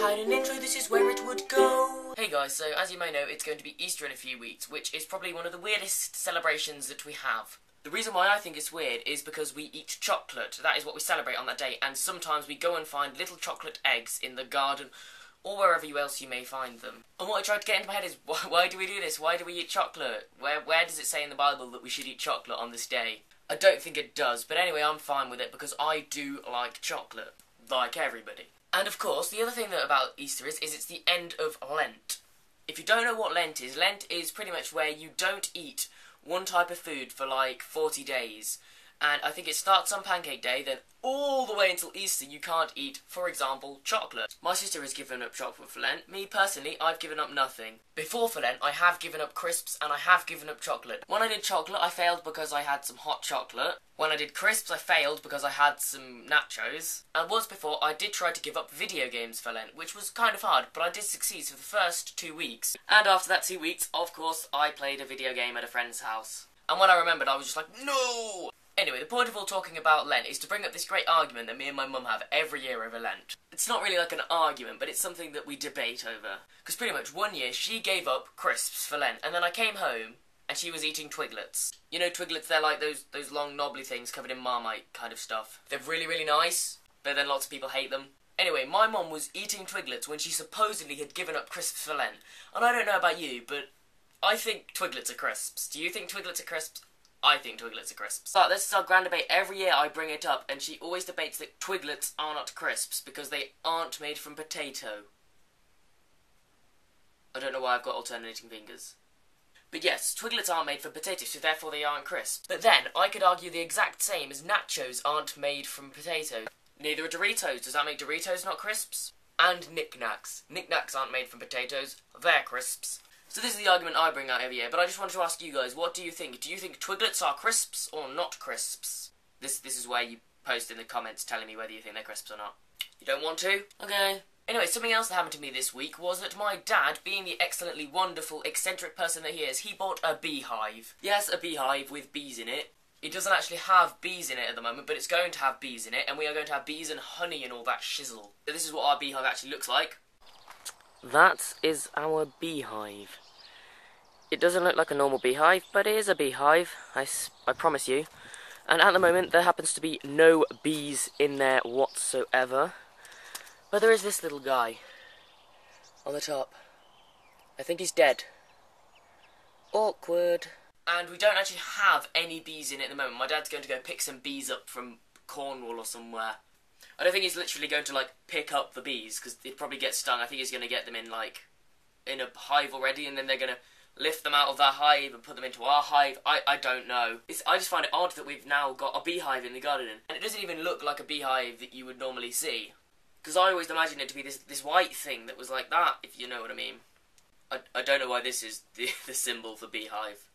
had an intro, this is where it would go. Hey guys, so as you may know, it's going to be Easter in a few weeks, which is probably one of the weirdest celebrations that we have. The reason why I think it's weird is because we eat chocolate. That is what we celebrate on that day, and sometimes we go and find little chocolate eggs in the garden or wherever else you may find them. And what I tried to get into my head is, why do we do this? Why do we eat chocolate? Where does it say in the Bible that we should eat chocolate on this day? I don't think it does, but anyway, I'm fine with it because I do like chocolate, like everybody. And of course, the other thing about Easter is it's the end of Lent. If you don't know what Lent is pretty much where you don't eat one type of food for like 40 days. And I think it starts on Pancake Day, then all the way until Easter you can't eat, for example, chocolate. My sister has given up chocolate for Lent. Me, personally, I've given up nothing. Before for Lent, I have given up crisps and I have given up chocolate. When I did chocolate, I failed because I had some hot chocolate. When I did crisps, I failed because I had some nachos. And once before, I did try to give up video games for Lent, which was kind of hard, but I did succeed for the first 2 weeks. And after that 2 weeks, of course, I played a video game at a friend's house. And when I remembered, I was just like, no! Anyway, the point of all talking about Lent is to bring up this great argument that me and my mum have every year over Lent. It's not really like an argument, but it's something that we debate over. Because pretty much one year, she gave up crisps for Lent, and then I came home, and she was eating Twiglets. You know Twiglets, they're like those long knobbly things covered in Marmite kind of stuff. They're really, really nice, but then lots of people hate them. Anyway, my mum was eating Twiglets when she supposedly had given up crisps for Lent. And I don't know about you, but I think Twiglets are crisps. Do you think Twiglets are crisps? I think Twiglets are crisps. But this is our grand debate. Every year I bring it up, and she always debates that Twiglets are not crisps because they aren't made from potato. I don't know why I've got alternating fingers. But yes, Twiglets aren't made from potato, so therefore they aren't crisps. But then, I could argue the exact same as nachos aren't made from potato. Neither are Doritos. Does that make Doritos not crisps? And Knick Knacks. Knick Knacks aren't made from potatoes. They're crisps. So this is the argument I bring out every year, but I just wanted to ask you guys, what do you think? Do you think Twiglets are crisps or not crisps? This is where you post in the comments telling me whether you think they're crisps or not. You don't want to? Okay. Anyway, something else that happened to me this week was that my dad, being the excellently wonderful, eccentric person that he is, he bought a beehive. Yes, a beehive with bees in it. It doesn't actually have bees in it at the moment, but it's going to have bees in it, and we are going to have bees and honey and all that shizzle. So this is what our beehive actually looks like. That is our beehive. It doesn't look like a normal beehive, but it is a beehive, I promise you. And at the moment, there happens to be no bees in there whatsoever. But there is this little guy on the top. I think he's dead. Awkward. And we don't actually have any bees in it at the moment. My dad's going to go pick some bees up from Cornwall or somewhere. I don't think he's literally going to, like, pick up the bees, because they'd probably get stung. I think he's going to get them in a hive already, and then they're going to lift them out of that hive and put them into our hive. I don't know. I just find it odd that we've now got a beehive in the garden, and it doesn't even look like a beehive that you would normally see. Because I always imagined it to be this white thing that was like that, if you know what I mean. I don't know why this is the symbol for beehive.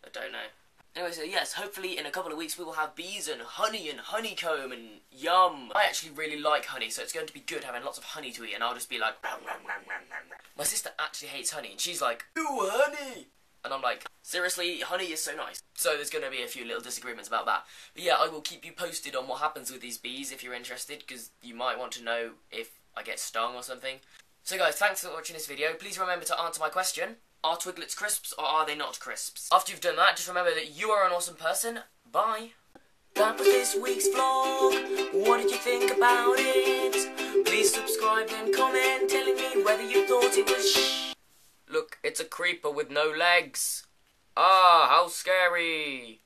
I don't know. Anyway, so yes, hopefully in a couple of weeks we will have bees and honeycomb and yum. I actually really like honey, so it's going to be good having lots of honey to eat, and I'll just be like, ram, ram, ram, ram, ram, ram. My sister actually hates honey, and she's like, ooh, honey! And I'm like, seriously, honey is so nice. So there's going to be a few little disagreements about that. But yeah, I will keep you posted on what happens with these bees if you're interested, because you might want to know if I get stung or something. So guys, thanks for watching this video. Please remember to answer my question. Are Twiglets crisps or are they not crisps? After you've done that, just remember that you are an awesome person. Bye. That was this week's vlog. What did you think about it? Please subscribe and comment telling me whether you thought it was Look, it's a creeper with no legs. Ah, how scary.